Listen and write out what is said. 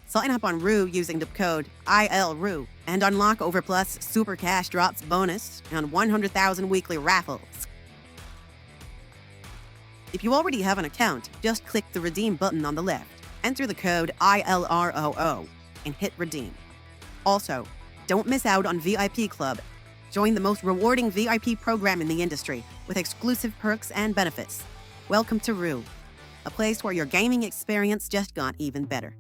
Sign up on ILROO using the code ILROO and unlock Overplus Super Cash Drops bonus and 100,000 weekly raffles. If you already have an account, just click the redeem button on the left, enter the code ILROO, and hit redeem. Also, don't miss out on VIP Club. Join the most rewarding VIP program in the industry with exclusive perks and benefits. Welcome to ILROO, a place where your gaming experience just got even better.